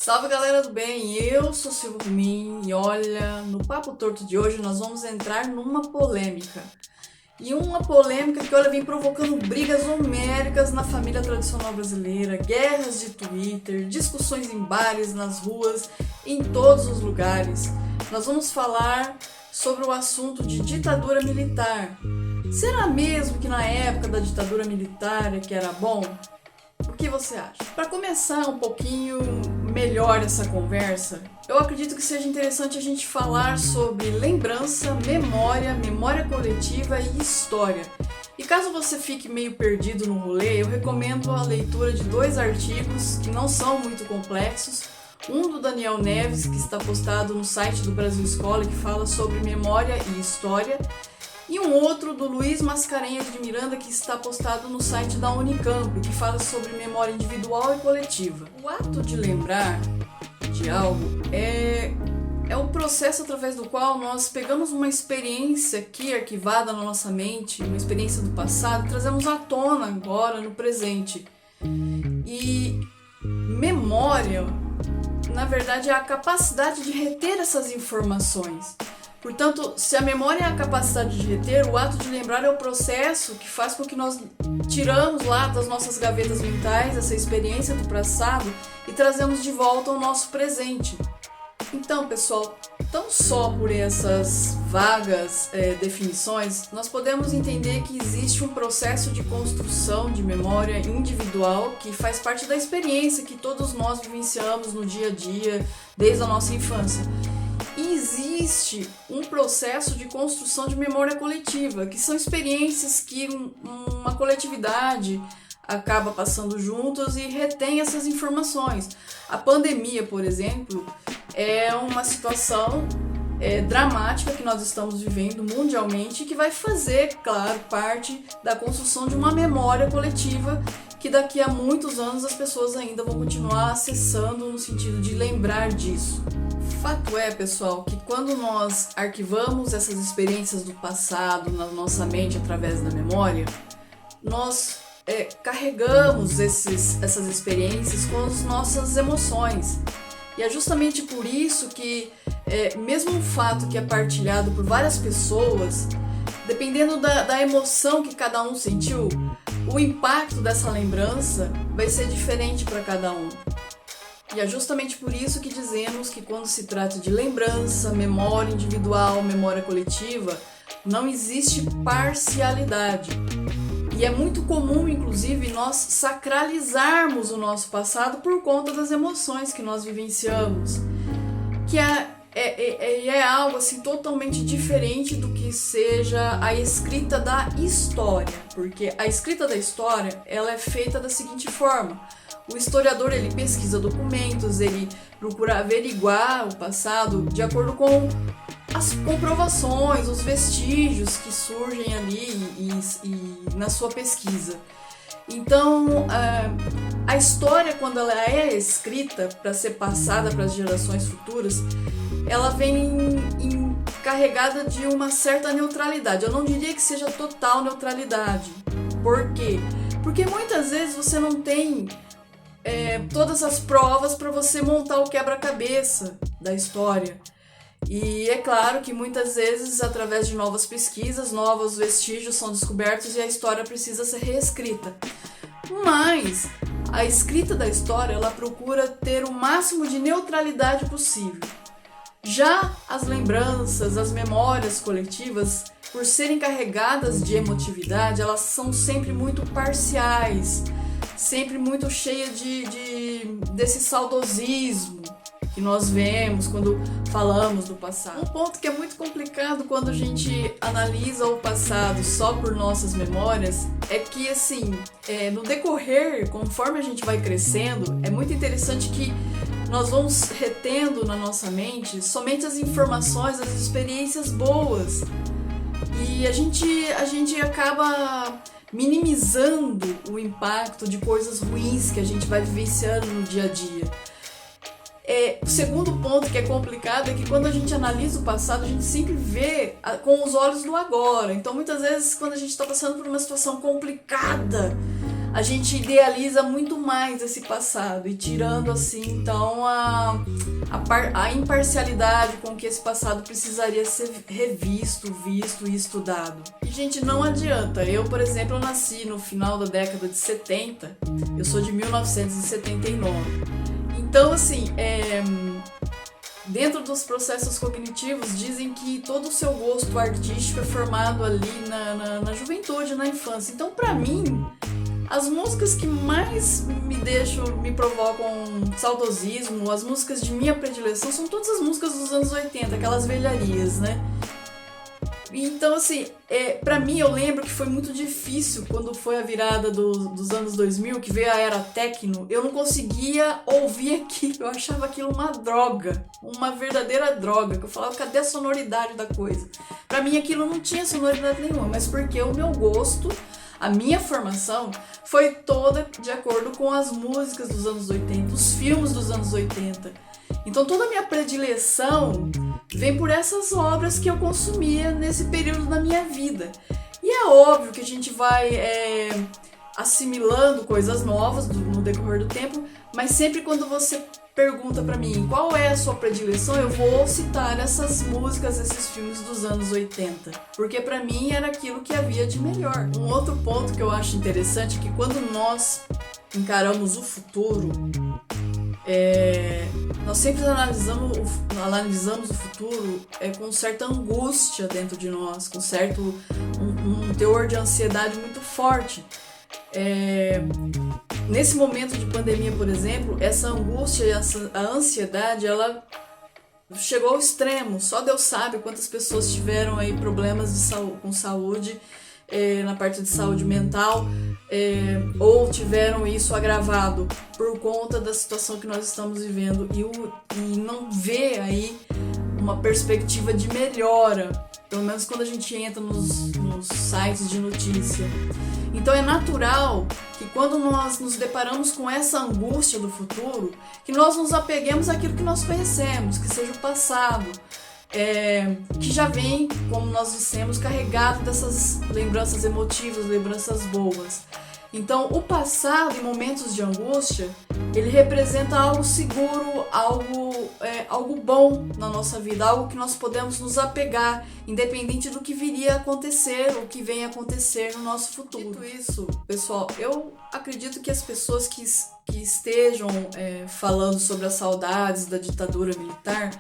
Salve galera do bem, eu sou Silvio Rumin e olha, no Papo Torto de hoje nós vamos entrar numa polêmica. E uma polêmica que olha vem provocando brigas homéricas na família tradicional brasileira, guerras de Twitter, discussões em bares, nas ruas, em todos os lugares. Nós vamos falar sobre o assunto de ditadura militar. Será mesmo que na época da ditadura militar é que era bom? O que você acha? Para começar um pouquinho melhor essa conversa, eu acredito que seja interessante a gente falar sobre lembrança, memória coletiva e história. E caso você fique meio perdido no rolê, eu recomendo a leitura de dois artigos que não são muito complexos. Um do Daniel Neves, que está postado no site do Brasil Escola, que fala sobre memória e história, e um outro do Luiz Mascarenhas de Miranda, que está postado no site da Unicamp, que fala sobre memória individual e coletiva. O ato de lembrar de algo é o processo através do qual nós pegamos uma experiência aqui arquivada na nossa mente, uma experiência do passado, e trazemos à tona agora, no presente. E memória, na verdade, é a capacidade de reter essas informações. Portanto, se a memória é a capacidade de reter, o ato de lembrar é o processo que faz com que nós tiramos lá das nossas gavetas mentais essa experiência do passado e trazemos de volta ao nosso presente. Então, pessoal, tão só por essas vagas definições, nós podemos entender que existe um processo de construção de memória individual que faz parte da experiência que todos nós vivenciamos no dia a dia, desde a nossa infância. E existe um processo de construção de memória coletiva, que são experiências que uma coletividade acaba passando juntos e retém essas informações. A pandemia, por exemplo, é uma situação dramática que nós estamos vivendo mundialmente e que vai fazer, claro, parte da construção de uma memória coletiva que daqui a muitos anos as pessoas ainda vão continuar acessando no sentido de lembrar disso. Fato é, pessoal, que quando nós arquivamos essas experiências do passado na nossa mente através da memória, nós carregamos essas experiências com as nossas emoções. E é justamente por isso que, mesmo um fato que é partilhado por várias pessoas, dependendo da emoção que cada um sentiu, o impacto dessa lembrança vai ser diferente para cada um. E é justamente por isso que dizemos que quando se trata de lembrança, memória individual, memória coletiva, não existe parcialidade. E é muito comum, inclusive, nós sacralizarmos o nosso passado por conta das emoções que nós vivenciamos, que é algo assim totalmente diferente do que seja a escrita da história, porque a escrita da história ela é feita da seguinte forma: o historiador ele pesquisa documentos, ele procura averiguar o passado de acordo com as comprovações, os vestígios que surgem ali e na sua pesquisa. Então, a história, quando ela é escrita para ser passada para as gerações futuras, ela vem carregada de uma certa neutralidade. Eu não diria que seja total neutralidade. Por quê? Porque muitas vezes você não tem todas as provas para você montar o quebra-cabeça da história. E é claro que muitas vezes, através de novas pesquisas, novos vestígios são descobertos e a história precisa ser reescrita. Mas a escrita da história, ela procura ter o máximo de neutralidade possível. Já as lembranças, as memórias coletivas, por serem carregadas de emotividade, elas são sempre muito parciais, sempre muito cheias desse saudosismo que nós vemos quando falamos do passado. Um ponto que é muito complicado quando a gente analisa o passado só por nossas memórias é que, assim, no decorrer, conforme a gente vai crescendo, é muito interessante que nós vamos retendo na nossa mente somente as informações, as experiências boas. E a gente acaba minimizando o impacto de coisas ruins que a gente vai vivenciando no dia a dia. O segundo ponto que é complicado é que quando a gente analisa o passado, a gente sempre vê com os olhos do agora. Então, muitas vezes, quando a gente está passando por uma situação complicada, a gente idealiza muito mais esse passado e tirando assim então a imparcialidade com que esse passado precisaria ser revisto, visto e estudado. E gente, não adianta. Eu, por exemplo, eu nasci no final da década de 70, eu sou de 1979. Então assim, dentro dos processos cognitivos, dizem que todo o seu gosto artístico é formado ali na juventude, na infância. Então, pra mim, as músicas que mais me provocam saudosismo, as músicas de minha predileção, são todas as músicas dos anos 80, aquelas velharias, né? Então, assim, pra mim, eu lembro que foi muito difícil quando foi a virada dos anos 2000, que veio a era techno. Eu não conseguia ouvir aquilo, eu achava aquilo uma droga, uma verdadeira droga, que eu falava, cadê a sonoridade da coisa? Pra mim, aquilo não tinha sonoridade nenhuma, mas porque o meu gosto, a minha formação, foi toda de acordo com as músicas dos anos 80, os filmes dos anos 80. Então toda a minha predileção vem por essas obras que eu consumia nesse período da minha vida. E é óbvio que a gente vai assimilando coisas novas no decorrer do tempo, mas sempre quando você pergunta pra mim qual é a sua predileção, eu vou citar essas músicas, esses filmes dos anos 80, porque pra mim era aquilo que havia de melhor. Um outro ponto que eu acho interessante é que quando nós encaramos o futuro, nós sempre analisamos o futuro com certa angústia dentro de nós, com certo um teor de ansiedade muito forte. Nesse momento de pandemia, por exemplo, essa angústia e a ansiedade, ela chegou ao extremo. Só Deus sabe quantas pessoas tiveram aí problemas com saúde, na parte de saúde mental, ou tiveram isso agravado por conta da situação que nós estamos vivendo e não vê aí uma perspectiva de melhora, pelo menos quando a gente entra nos sites de notícia. Então é natural que quando nós nos deparamos com essa angústia do futuro, que nós nos apeguemos àquilo que nós conhecemos, que seja o passado, que já vem, como nós dissemos, carregado dessas lembranças emotivas, lembranças boas. Então, o passado, em momentos de angústia, ele representa algo seguro, algo bom na nossa vida, algo que nós podemos nos apegar, independente do que viria a acontecer ou que venha a acontecer no nosso futuro. Dito isso, pessoal, eu acredito que as pessoas que estejam falando sobre as saudades da ditadura militar,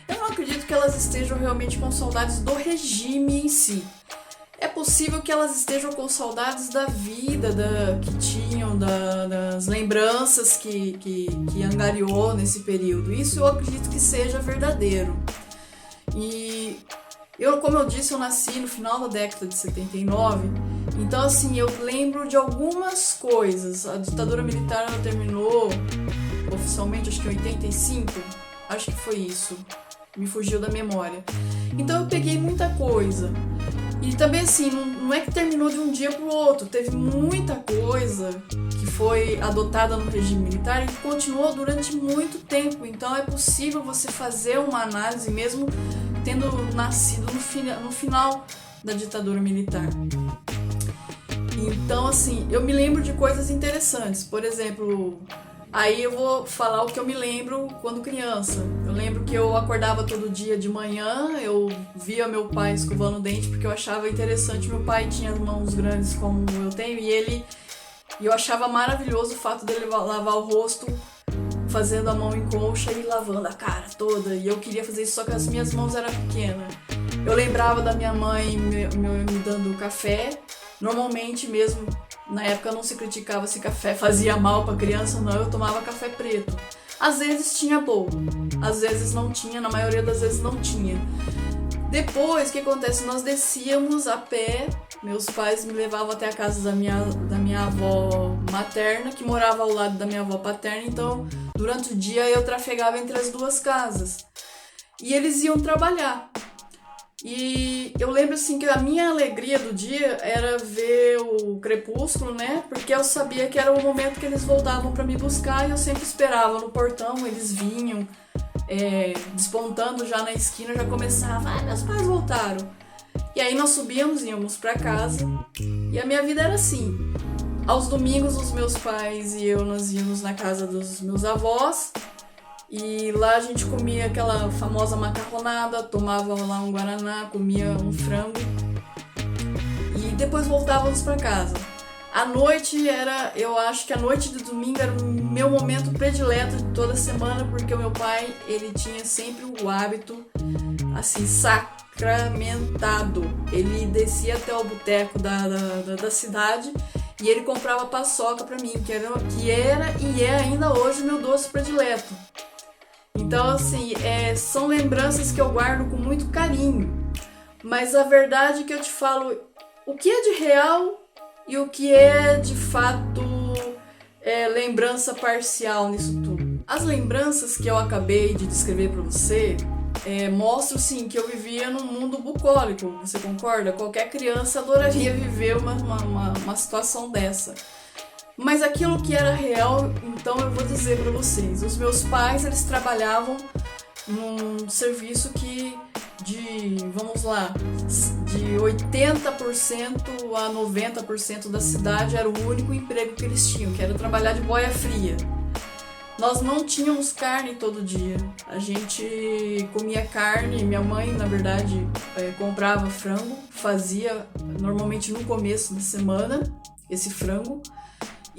eu não acredito que elas estejam realmente com saudades do regime em si. É possível que elas estejam com saudades da vida que tinham, das lembranças que angariou nesse período. Isso eu acredito que seja verdadeiro. E como eu disse, eu nasci no final da década de 79, então assim, eu lembro de algumas coisas. A ditadura militar ela terminou oficialmente, acho que em 85, acho que foi isso, me fugiu da memória. Então eu peguei muita coisa. E também assim, não é que terminou de um dia para o outro, teve muita coisa que foi adotada no regime militar e que continuou durante muito tempo. Então é possível você fazer uma análise mesmo tendo nascido no final da ditadura militar. Então assim, eu me lembro de coisas interessantes, por exemplo... Aí eu vou falar o que eu me lembro quando criança. Eu lembro que eu acordava todo dia de manhã, eu via meu pai escovando o dente porque eu achava interessante. Meu pai tinha mãos grandes como eu tenho e eu achava maravilhoso o fato dele lavar o rosto fazendo a mão em concha e lavando a cara toda. E eu queria fazer isso, só que as minhas mãos eram pequenas. Eu lembrava da minha mãe me dando café, normalmente mesmo. Na época não se criticava se café fazia mal para criança ou não, eu tomava café preto. Às vezes tinha bom, às vezes não tinha, na maioria das vezes não tinha. Depois, o que acontece? Nós descíamos a pé, meus pais me levavam até a casa da minha avó materna, que morava ao lado da minha avó paterna, então durante o dia eu trafegava entre as duas casas. E eles iam trabalhar. E eu lembro assim que a minha alegria do dia era ver o crepúsculo, né? Porque eu sabia que era o momento que eles voltavam para me buscar e eu sempre esperava no portão, eles vinham despontando já na esquina, já começava, meus pais voltaram. E aí nós subíamos, íamos para casa e a minha vida era assim. Aos domingos, os meus pais e eu, nós íamos na casa dos meus avós. E lá a gente comia aquela famosa macarronada, tomava lá um guaraná, comia um frango. E depois voltávamos para casa. A noite eu acho que a noite de domingo era o meu momento predileto de toda semana, porque o meu pai, ele tinha sempre o hábito, assim, sacramentado. Ele descia até o boteco da cidade e ele comprava paçoca pra mim, que era e é ainda hoje o meu doce predileto. Então, assim, são lembranças que eu guardo com muito carinho. Mas a verdade é que eu te falo o que é de real e o que é de fato lembrança parcial nisso tudo. As lembranças que eu acabei de descrever para você mostram sim que eu vivia num mundo bucólico, você concorda? Qualquer criança adoraria viver uma situação dessa. Mas aquilo que era real, então eu vou dizer para vocês, os meus pais, eles trabalhavam num serviço que vamos lá, de 80% a 90% da cidade era o único emprego que eles tinham, que era trabalhar de boia fria. Nós não tínhamos carne todo dia, a gente comia carne, minha mãe, na verdade, comprava frango, fazia normalmente no começo da semana esse frango,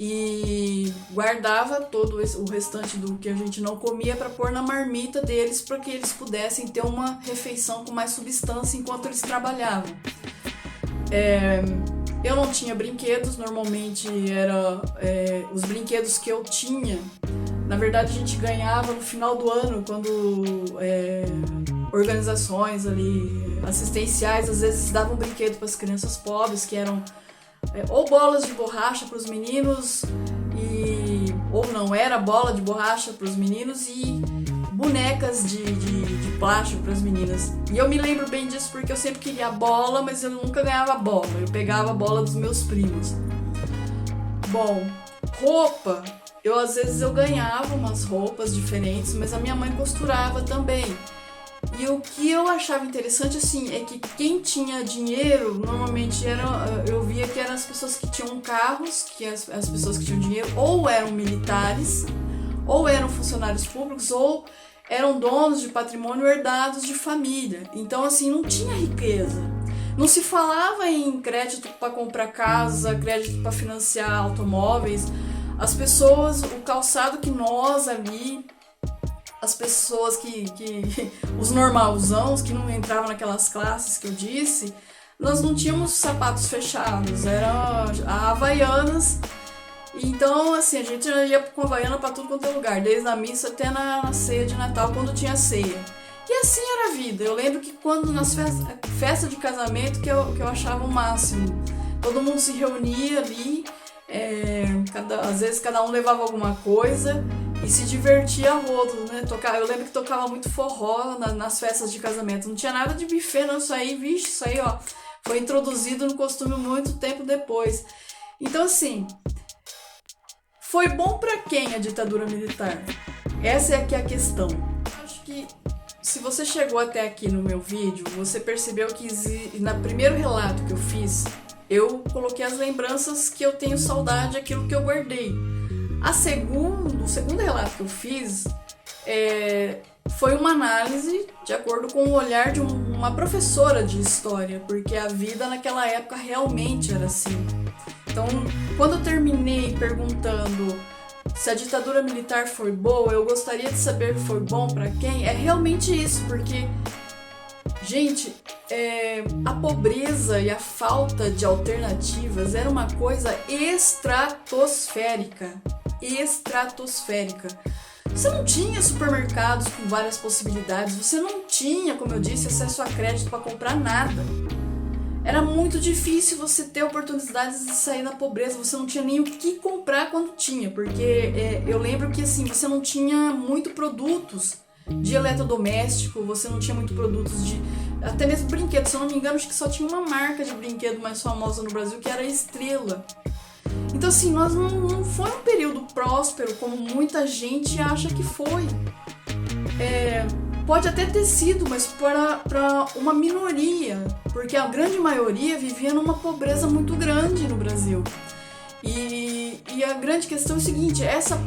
e guardava todo o restante do que a gente não comia para pôr na marmita deles, para que eles pudessem ter uma refeição com mais substância enquanto eles trabalhavam. Eu não tinha brinquedos, normalmente os brinquedos que eu tinha, na verdade a gente ganhava no final do ano, quando organizações ali assistenciais às vezes davam brinquedo para as crianças pobres, que eram ou bolas de borracha para os meninos, ou não, era bola de borracha para os meninos e bonecas de plástico para as meninas. E eu me lembro bem disso porque eu sempre queria a bola, mas eu nunca ganhava a bola, eu pegava a bola dos meus primos. Bom, roupa, às vezes eu ganhava umas roupas diferentes, mas a minha mãe costurava também. E o que eu achava interessante, assim, é que quem tinha dinheiro, normalmente eu via que eram as pessoas que tinham carros, que as pessoas que tinham dinheiro, ou eram militares, ou eram funcionários públicos, ou eram donos de patrimônio herdados de família. Então, assim, não tinha riqueza. Não se falava em crédito para comprar casa, crédito para financiar automóveis. As pessoas, o calçado que nós ali... As pessoas os normalzãos que não entravam naquelas classes que eu disse, nós não tínhamos sapatos fechados, era a Havaianas. Então, assim, a gente ia com Havaiana pra tudo quanto é lugar, desde a missa até na ceia de Natal, quando tinha ceia. E assim era a vida. Eu lembro que quando nas festas de casamento, que eu achava o máximo, todo mundo se reunia ali, às vezes cada um levava alguma coisa e se divertia a rodo, né? Eu lembro que tocava muito forró nas festas de casamento. Não tinha nada de buffet, não. Isso aí, ó, foi introduzido no costume muito tempo depois. Então, assim, foi bom pra quem a ditadura militar? Essa é a questão. Acho que se você chegou até aqui no meu vídeo, você percebeu que no primeiro relato que eu fiz, eu coloquei as lembranças que eu tenho saudade, aquilo que eu guardei. O segundo relato que eu fiz foi uma análise de acordo com o olhar de uma professora de história, porque a vida naquela época realmente era assim. Então, quando eu terminei perguntando se a ditadura militar foi boa, eu gostaria de saber foi bom para quem, é realmente isso, porque, gente, a pobreza e a falta de alternativas era uma coisa estratosférica. Você não tinha supermercados com várias possibilidades, você não tinha, como eu disse, acesso a crédito para comprar nada. Era muito difícil você ter oportunidades de sair da pobreza, você não tinha nem o que comprar quando tinha, porque eu lembro que assim, você não tinha muito produtos de eletrodoméstico, você não tinha muito produtos até mesmo brinquedos, se eu não me engano, acho que só tinha uma marca de brinquedo mais famosa no Brasil, que era a Estrela. Então, assim, nós não foi um período próspero como muita gente acha que foi. Pode até ter sido, mas para uma minoria, porque a grande maioria vivia numa pobreza muito grande no Brasil. E a grande questão é o seguinte, essa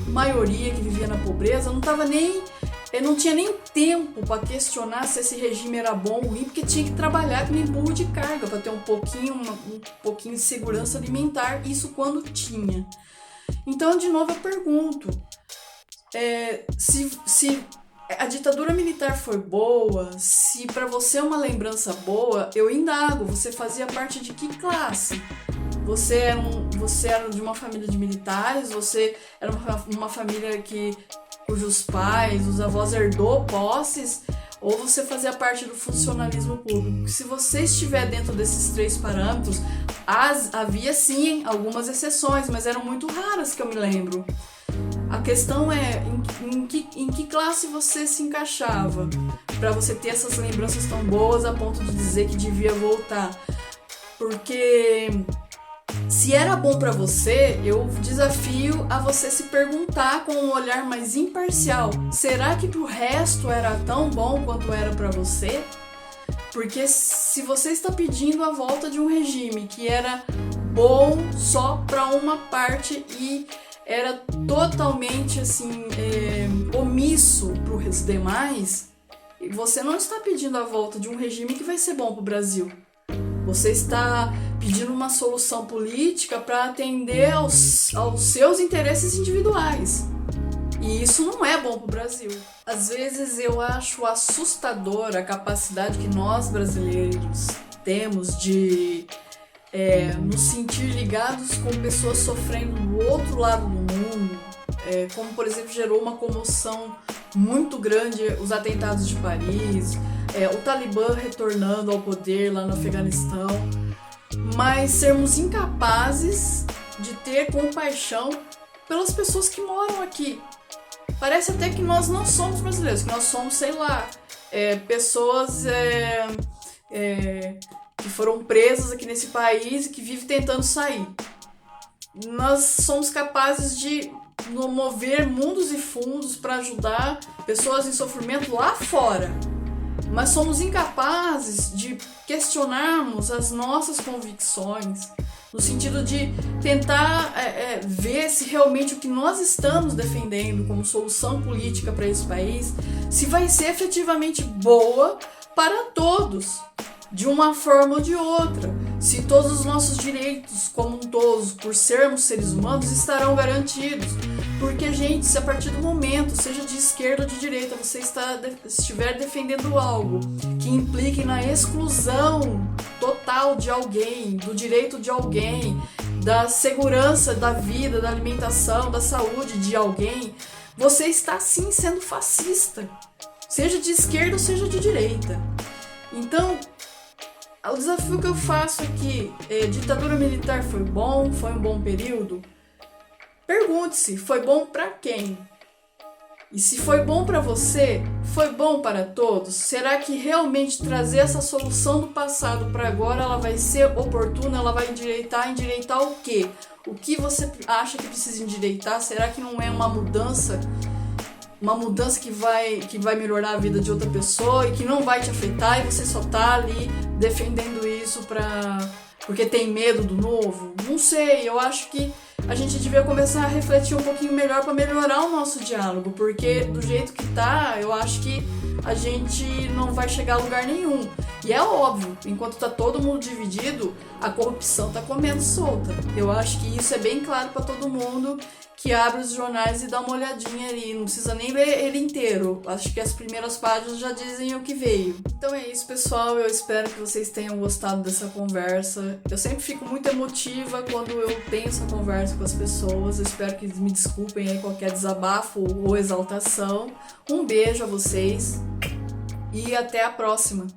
maioria que vivia na pobreza não tinha nem tempo para questionar se esse regime era bom ou ruim, porque tinha que trabalhar que nem burro de carga para ter um pouquinho de segurança alimentar, isso quando tinha. Então, de novo, eu pergunto, se a ditadura militar foi boa, se para você é uma lembrança boa, eu indago, você fazia parte de que classe? Você era de uma família de militares, você era uma família cujos pais, os avós herdou posses, ou você fazia parte do funcionalismo público? Se você estiver dentro desses 3 parâmetros, havia sim algumas exceções, mas eram muito raras que eu me lembro. A questão é em que classe você se encaixava para você ter essas lembranças tão boas a ponto de dizer que devia voltar. Porque se era bom para você, eu desafio a você se perguntar com um olhar mais imparcial: será que pro resto era tão bom quanto era para você? Porque se você está pedindo a volta de um regime que era bom só para uma parte e era totalmente assim omisso para os demais, você não está pedindo a volta de um regime que vai ser bom para o Brasil. Você está pedindo uma solução política para atender aos seus interesses individuais. E isso não é bom para o Brasil. Às vezes eu acho assustadora a capacidade que nós brasileiros temos de nos sentir ligados com pessoas sofrendo do outro lado do mundo, como por exemplo gerou uma comoção muito grande os atentados de Paris, o Talibã retornando ao poder lá no Afeganistão, mas sermos incapazes de ter compaixão pelas pessoas que moram aqui. Parece até que nós não somos brasileiros, que nós somos, sei lá, pessoas que foram presas aqui nesse país e que vivem tentando sair. Nós somos capazes de mover mundos e fundos para ajudar pessoas em sofrimento lá fora, mas somos incapazes de questionarmos as nossas convicções, no sentido de tentar ver se realmente o que nós estamos defendendo como solução política para esse país, se vai ser efetivamente boa para todos, de uma forma ou de outra, se todos os nossos direitos como um todo, por sermos seres humanos, estarão garantidos. Porque, gente, se a partir do momento, seja de esquerda ou de direita, você estiver defendendo algo que implique na exclusão total de alguém, do direito de alguém, da segurança da vida, da alimentação, da saúde de alguém, você está sim sendo fascista, seja de esquerda ou seja de direita. Então, o desafio que eu faço aqui ditadura militar foi um bom período? Pergunte-se, foi bom para quem? E se foi bom para você, foi bom para todos? Será que realmente trazer essa solução do passado para agora ela vai ser oportuna? Ela vai endireitar o quê? O que você acha que precisa endireitar? Será que não é uma mudança que vai melhorar a vida de outra pessoa e que não vai te afetar e você só tá ali defendendo isso porque tem medo do novo? Não sei, eu acho que a gente devia começar a refletir um pouquinho melhor para melhorar o nosso diálogo, porque do jeito que tá, eu acho que a gente não vai chegar a lugar nenhum. E é óbvio, enquanto tá todo mundo dividido, a corrupção tá comendo solta. Eu acho que isso é bem claro para todo mundo que abre os jornais e dá uma olhadinha ali, não precisa nem ler ele inteiro. Acho que as primeiras páginas já dizem o que veio. Então é isso, pessoal, eu espero que vocês tenham gostado dessa conversa. Eu sempre fico muito emotiva quando eu tenho essa conversa com as pessoas. Eu espero que me desculpem aí qualquer desabafo ou exaltação. Um beijo a vocês e até a próxima.